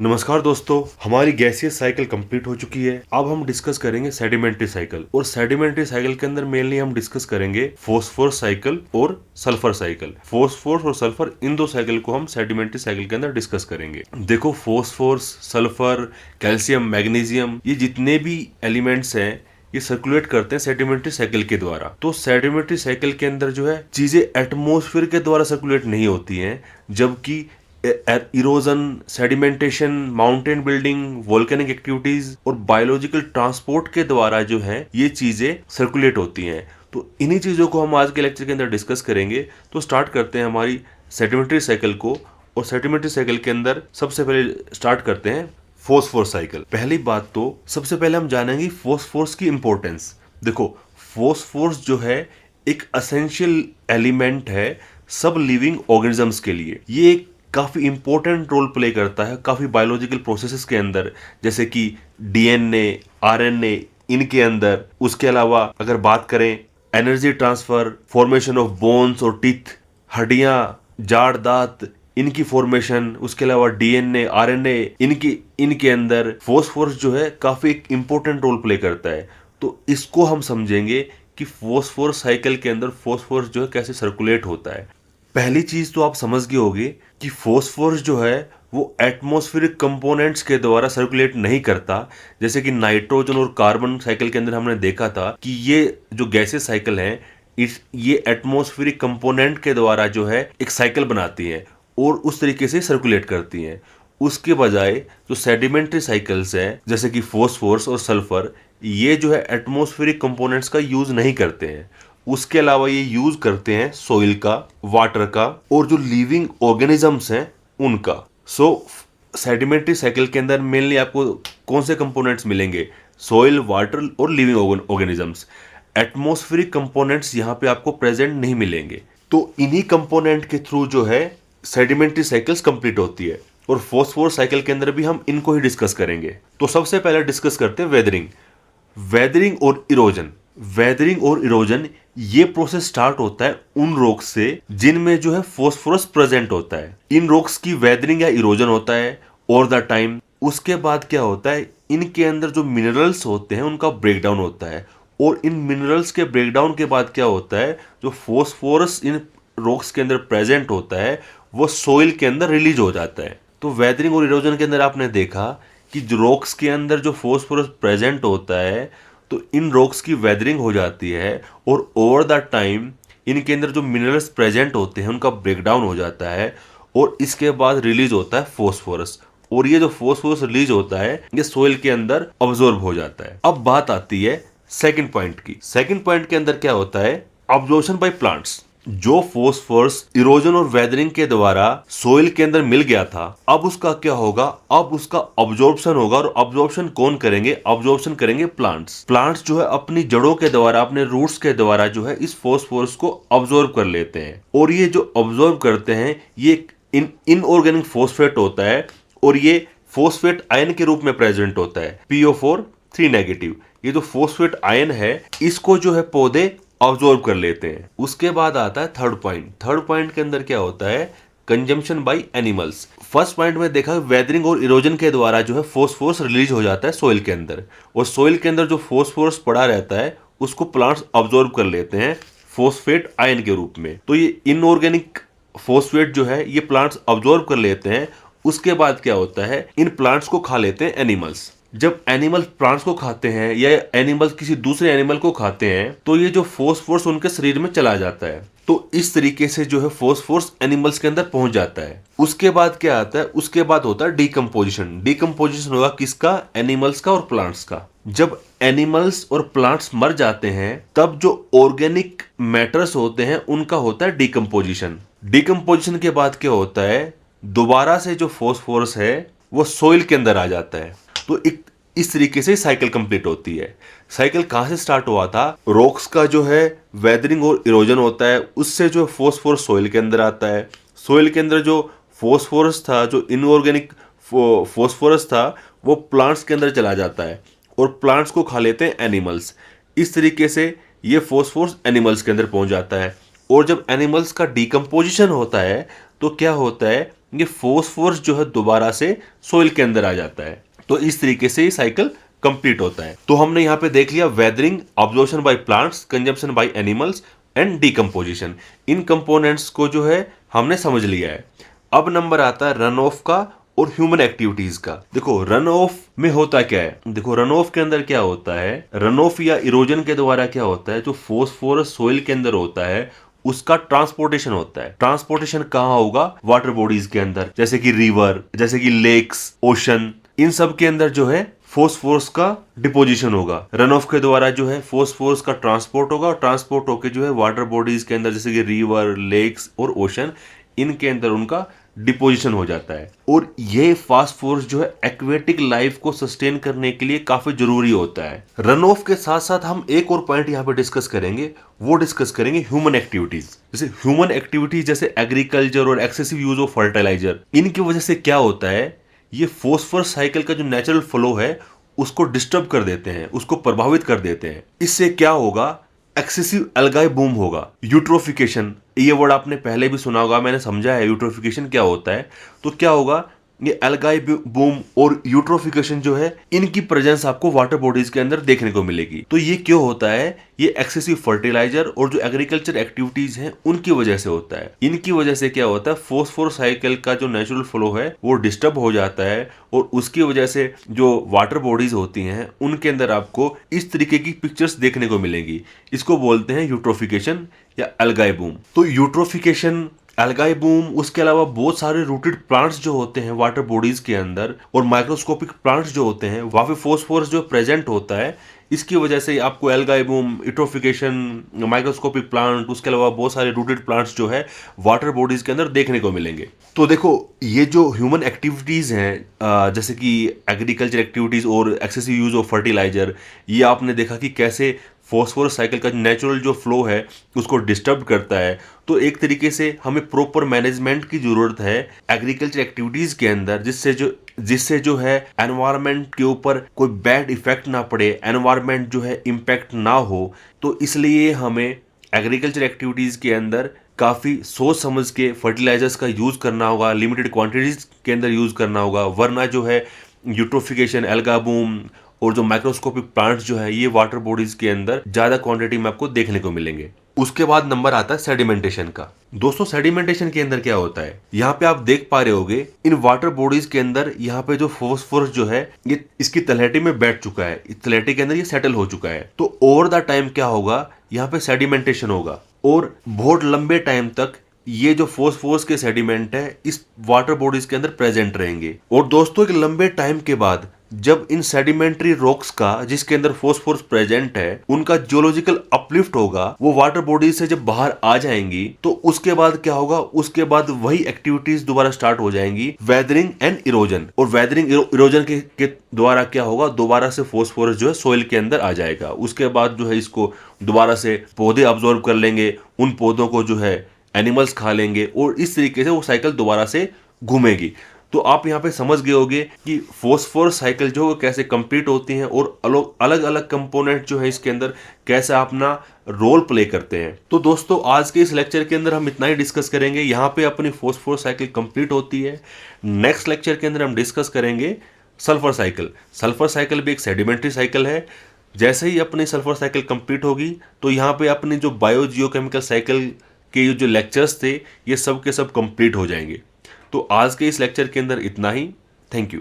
नमस्कार दोस्तों, हमारी गैसियस साइकिल कंप्लीट हो चुकी है। अब हम डिस्कस करेंगे सेडिमेंट्री साइकिल। और सेडिमेंट्री साइकिल के अंदर मेनली हम डिस्कस करेंगे फॉस्फोरस साइकिल और सल्फर साइकिल। फॉस्फोरस और सल्फर, इन दो साइकिल को हम सेडिमेंट्री साइकिल के अंदर डिस्कस करेंगे। देखो, फॉस्फोरस, सल्फर, कैल्शियम, मैग्नीशियम, ये जितने भी एलिमेंट्स हैं ये सर्कुलेट करते हैं सेडिमेंट्री साइकिल के द्वारा। तो सेडिमेंट्री साइकिल के अंदर जो है चीजें एटमॉस्फेयर के द्वारा सर्कुलेट नहीं होती हैं, जबकि erosion, sedimentation, mountain building, volcanic activities और बायोलॉजिकल ट्रांसपोर्ट के द्वारा जो है ये चीजें सर्कुलेट होती हैं। तो इन्हीं चीजों को हम आज के लेक्चर के अंदर डिस्कस करेंगे। तो स्टार्ट करते हैं हमारी सेडिमेंट्री साइकिल को। और सेडिमेंट्री साइकिल के अंदर सबसे पहले स्टार्ट करते हैं फॉस्फोरस साइकिल। पहली बात तो सबसे पहले हम जानेंगे फॉस्फोरस की इंपॉर्टेंस। देखो, फॉस्फोरस जो है एक असेंशियल एलिमेंट है सब लिविंग ऑर्गेनिजम्स के लिए। ये एक काफ़ी इंपॉर्टेंट रोल प्ले करता है काफ़ी बायोलॉजिकल प्रोसेसेस के अंदर, जैसे कि डीएनए, आरएनए, इनके अंदर। उसके अलावा अगर बात करें energy transfer, formation of bones और टीथ, हड्डियां, जाड़, दांत, इनकी फॉर्मेशन। उसके अलावा डीएनए, आरएनए, इनके अंदर फॉस्फोरस जो है काफ़ी एक इंपॉर्टेंट रोल प्ले करता है। तो इसको हम समझेंगे कि फॉस्फोरस साइकिल के अंदर फॉस्फोरस जो है कैसे सर्कुलेट होता है। पहली चीज तो आप समझ गए होगे कि फॉस्फोरस जो है वो एटमॉस्फेरिक कंपोनेंट्स के द्वारा सर्कुलेट नहीं करता। जैसे कि नाइट्रोजन और कार्बन साइकिल के अंदर हमने देखा था कि ये जो गैसेस साइकिल है ये एटमॉस्फेरिक कंपोनेंट के द्वारा जो है एक साइकिल बनाती है और उस तरीके से सर्कुलेट करती हैं। उसके बजाय जो सेडिमेंट्री साइकिल्स हैं जैसे कि फॉस्फोरस और सल्फर, ये जो है एटमॉस्फेरिक कंपोनेंट्स का यूज नहीं करते हैं। उसके अलावा ये यूज करते हैं सॉइल का, वाटर का और जो लिविंग ऑर्गेनिजम्स हैं उनका। सो सेडिमेंट्री साइकिल के अंदर मेनली आपको कौन से कंपोनेंट्स मिलेंगे? सॉइल, वाटर और लिविंग ऑर्गेनिजम्स। एटमॉस्फेरिक कंपोनेंट्स यहाँ पे आपको प्रेजेंट नहीं मिलेंगे। तो इन्हीं कंपोनेंट के थ्रू जो है सेडिमेंट्री साइकिल्स कंप्लीट होती है। और फॉस्फोरस साइकिल के अंदर भी हम इनको ही डिस्कस करेंगे। तो सबसे पहले डिस्कस करते हैं वेदरिंग और इरोजन। वेदरिंग और इरोजन ये प्रोसेस स्टार्ट होता है उन रॉक्स से जिनमें जो है फॉस्फोरस प्रेजेंट होता है। इन रॉक्स की वेदरिंग या इरोजन होता है ओवर द टाइम। उसके बाद क्या होता है, इनके अंदर जो मिनरल्स होते हैं उनका ब्रेकडाउन होता है। और इन मिनरल्स के ब्रेकडाउन के बाद क्या होता है, जो फॉस्फोरस इन रॉक्स के अंदर प्रेजेंट होता है वो सोइल के अंदर रिलीज हो जाता है। तो वेदरिंग और इरोजन के अंदर आपने देखा कि रॉक्स के अंदर जो फॉस्फोरस प्रेजेंट होता है तो इन रॉक्स की वेदरिंग हो जाती है और ओवर द टाइम इनके अंदर जो मिनरल्स प्रेजेंट होते हैं उनका ब्रेकडाउन हो जाता है और इसके बाद रिलीज होता है फॉस्फोरस। और ये जो फॉस्फोरस रिलीज होता है ये सोइल के अंदर अब्सॉर्ब हो जाता है। अब बात आती है सेकंड पॉइंट की। सेकंड पॉइंट के अंदर क्या होता है, अब्जॉर्प्शन बाय प्लांट्स। जो फॉस्फोरस इरोजन और वेदरिंग के द्वारा सोइल के अंदर मिल गया था, अब उसका क्या होगा, अब उसका अब्जॉर्प्शन होगा। और अब्जॉर्प्शन कौन करेंगे? अब्जॉर्प्शन करेंगे प्लांट्स। प्लांट्स जो है अपनी जड़ों के द्वारा, अपने रूट्स के द्वारा जो है इस फॉस्फोरस को अब्जॉर्ब कर लेते हैं। और ये जो अब्जॉर्ब करते हैं ये इनऑर्गेनिक फॉस्फेट होता है और ये फॉस्फेट आयन के रूप में प्रेजेंट होता है, PO4 3-। ये जो फॉस्फेट आयन है इसको जो है पौधे ऑब्जॉर्व कर लेते हैं। उसके बाद आता है थर्ड पॉइंट। थर्ड पॉइंट के अंदर क्या होता है, consumption by animals. First point में देखा वेदरिंग और इरोजन के द्वारा जो है फॉस्फोरस रिलीज हो जाता है सोइल के अंदर और सोइल के अंदर जो फॉस्फोरस पड़ा रहता है उसको प्लांट्स ऑब्जॉर्व कर लेते हैं फॉस्फेट आयन के रूप में। तो ये इनऑर्गेनिक फॉस्फेट जो है ये प्लांट्स ऑब्जॉर्व कर लेते हैं। उसके बाद क्या होता है, इन प्लांट्स को खा लेते हैं एनिमल्स। जब एनिमल प्लांट्स को खाते हैं या एनिमल्स किसी दूसरे एनिमल को खाते हैं तो ये जो फॉस्फोरस उनके शरीर में चला जाता है। तो इस तरीके से जो है फॉस्फोरस एनिमल्स के अंदर पहुंच जाता है। उसके बाद क्या आता है, उसके बाद होता है डीकम्पोजिशन। डीकम्पोजिशन होगा किसका? एनिमल्स का और प्लांट्स का। जब एनिमल्स और प्लांट्स मर जाते हैं तब जो ऑर्गेनिक मैटर्स होते हैं उनका होता है डीकम्पोजिशन। डीकम्पोजिशन के बाद क्या होता है, दोबारा से जो फॉस्फोरस है वो सोइल के अंदर आ जाता है। तो इस तरीके से साइकिल कंप्लीट होती है। साइकिल कहां से स्टार्ट हुआ था, रॉक्स का जो है वेदरिंग और इरोजन होता है, उससे जो फॉस्फोरस सोइल के अंदर आता है। सोइल के अंदर जो फॉस्फोरस था, जो इनऑर्गेनिक फॉस्फोरस था, वो प्लांट्स के अंदर चला जाता है और प्लांट्स को खा लेते हैं एनिमल्स। इस तरीके से ये फॉस्फोरस एनिमल्स के अंदर पहुंच जाता है। और जब एनिमल्स का डिकम्पोजिशन होता है तो क्या होता है, ये फोस्फोरस जो है दोबारा से सोइल के अंदर आ जाता है। तो इस तरीके से ये साइकिल कंप्लीट होता है। तो हमने यहाँ पे देख लिया weathering, absorption by plants, consumption by animals and decomposition. In components को जो है हमने समझ लिया है। अब नंबर आता है रन ऑफ का और ह्यूमन एक्टिविटीज का। देखो रन ऑफ में होता क्या है, देखो रन ऑफ के अंदर क्या होता है, रन ऑफ या इरोजन के द्वारा क्या होता है, जो फोस्फोरस सोइल के अंदर होता है उसका ट्रांसपोर्टेशन होता है। ट्रांसपोर्टेशन कहाँ होगा, वाटर बॉडीज के अंदर, जैसे कि रिवर, जैसे कि लेक्स, ओशन, इन सब के अंदर जो है फोस्फोरस का डिपोजिशन होगा। रन ऑफ के द्वारा जो है फोस्फोरस का ट्रांसपोर्ट होगा, और ट्रांसपोर्ट होकर जो है वाटर बॉडीज के अंदर जैसे कि रिवर, लेक्स और ओशन, इनके अंदर उनका डिपोजिशन हो जाता है। और ये फास्फोरस जो है एक्वेटिक लाइफ को सस्टेन करने के लिए काफी जरूरी होता है। रन ऑफ के साथ साथ हम एक और पॉइंट यहाँ पे डिस्कस करेंगे, वो डिस्कस करेंगे ह्यूमन एक्टिविटीज। जैसे ह्यूमन एक्टिविटीज जैसे एग्रीकल्चर और एक्सेसिव यूज ऑफ फर्टिलाइजर, इनकी वजह से क्या होता है, ये फोस्फोरस साइकिल का जो नेचुरल फ्लो है उसको डिस्टर्ब कर देते हैं, उसको प्रभावित कर देते हैं। इससे क्या होगा, एक्सेसिव एल्गाई बूम होगा। यूट्रोफिकेशन, ये वर्ड आपने पहले भी सुना होगा, मैंने समझा है यूट्रोफिकेशन क्या होता है। तो क्या होगा, ये एल्गाई बूम और यूट्रोफिकेशन जो है, इनकी प्रेजेंस आपको वाटर बॉडीज के अंदर देखने को मिलेगी। तो ये क्यों होता है, ये एक्सेसिव फर्टिलाइजर और जो एग्रीकल्चर एक्टिविटीज हैं उनकी वजह से होता है। इनकी वजह से क्या होता है, फोस्फोरस साइकिल का जो नेचुरल फ्लो है वो डिस्टर्ब हो जाता है, और उसकी वजह से जो वाटर बॉडीज होती हैं उनके अंदर आपको इस तरीके की पिक्चर्स देखने को मिलेंगी। इसको बोलते हैं यूट्रोफिकेशन या एल्गाई बूम। तो यूट्रोफिकेशन, एल्गाई बूम, उसके अलावा बहुत सारे रूटेड प्लांट्स जो होते हैं वाटर बॉडीज के अंदर, और माइक्रोस्कोपिक प्लांट्स जो होते हैं वहां पे फोस्फोरस जो प्रेजेंट होता है, इसकी वजह से आपको algae boom, eutrophication, microscopic plant, उसके अलावा बहुत सारे रूटेड प्लांट्स जो है वाटर बॉडीज के अंदर देखने को मिलेंगे। तो देखो ये जो ह्यूमन एक्टिविटीज हैं, जैसे कि एग्रीकल्चर एक्टिविटीज और एक्सेसिव यूज ऑफ फर्टिलाइजर, ये आपने देखा कि कैसे फॉस्फोरस साइकिल का नेचुरल जो फ्लो है उसको डिस्टर्ब करता है। तो एक तरीके से हमें प्रॉपर मैनेजमेंट की जरूरत है एग्रीकल्चर एक्टिविटीज के अंदर, जिससे जो है एनवायरनमेंट के ऊपर कोई बैड इफेक्ट ना पड़े, एनवायरनमेंट जो है इम्पैक्ट ना हो। तो इसलिए हमें एग्रीकल्चर एक्टिविटीज के अंदर काफी सोच समझ के फर्टिलाइजर्स का यूज करना होगा, लिमिटेड क्वांटिटीज के अंदर यूज करना होगा, वरना जो है यूट्रोफिकेशन, एल्गा बूम और जो माइक्रोस्कोपिक प्लांट्स जो है ये वाटर बॉडीज के अंदर ज्यादा क्वांटिटी में आपको देखने को मिलेंगे। उसके बाद नंबर आता है सेडिमेंटेशन का। दोस्तों सेडिमेंटेशन के अंदर क्या होता है, यहाँ पे आप देख पा रहे होगे इन वाटर बॉडीज के अंदर यहाँ पे जो फोस्फोरस जो है ये इसकी तलहटी में बैठ चुका है, इस तलहटी के अंदर ये सेटल हो चुका है। तो ओवर द टाइम क्या होगा, यहाँ पे सेडिमेंटेशन होगा, और बहुत लंबे टाइम तक ये जो फोस्फोरस के सेडिमेंट है इस वाटर बॉडीज के अंदर प्रेजेंट रहेंगे। और दोस्तों एक लंबे टाइम के बाद जब इन सेडिमेंट्री रॉक्स का, जिसके अंदर फोस्फोरस प्रेजेंट है, उनका जियोलॉजिकल अपलिफ्ट होगा, वो वाटर बॉडीज से जब बाहर आ जाएंगी, तो उसके बाद क्या होगा, उसके बाद वही एक्टिविटीज दोबारा स्टार्ट हो जाएंगी, वेदरिंग एंड इरोजन। और वेदरिंग इरोजन के द्वारा क्या होगा, दोबारा से फोस्फोरस जो है सोइल के अंदर आ जाएगा। उसके बाद जो है इसको दोबारा से पौधे अब्जॉर्ब कर लेंगे, उन पौधों को जो है एनिमल्स खा लेंगे, और इस तरीके से वो साइकिल दोबारा से घूमेगी। तो आप यहाँ पे समझ गए होंगे कि फोस्फोरस साइकिल जो है कैसे कंप्लीट होती हैं, और अलग अलग कंपोनेंट जो है इसके अंदर कैसे अपना रोल प्ले करते हैं। तो दोस्तों आज के इस लेक्चर के अंदर हम इतना ही डिस्कस करेंगे, यहाँ पे अपनी फोस्फोरस साइकिल कंप्लीट होती है। नेक्स्ट लेक्चर के अंदर हम डिस्कस करेंगे सल्फर साइकिल। सल्फर साइकिल भी एक सेडिमेंट्री साइकिल है। जैसे ही अपनी सल्फर साइकिल कंप्लीट होगी तो यहाँ पे अपनी जो बायो जियोकेमिकल साइकिल के जो लेक्चर्स थे ये सब के सब कंप्लीट हो जाएंगे। तो आज के इस लेक्चर के अंदर इतना ही। Thank you.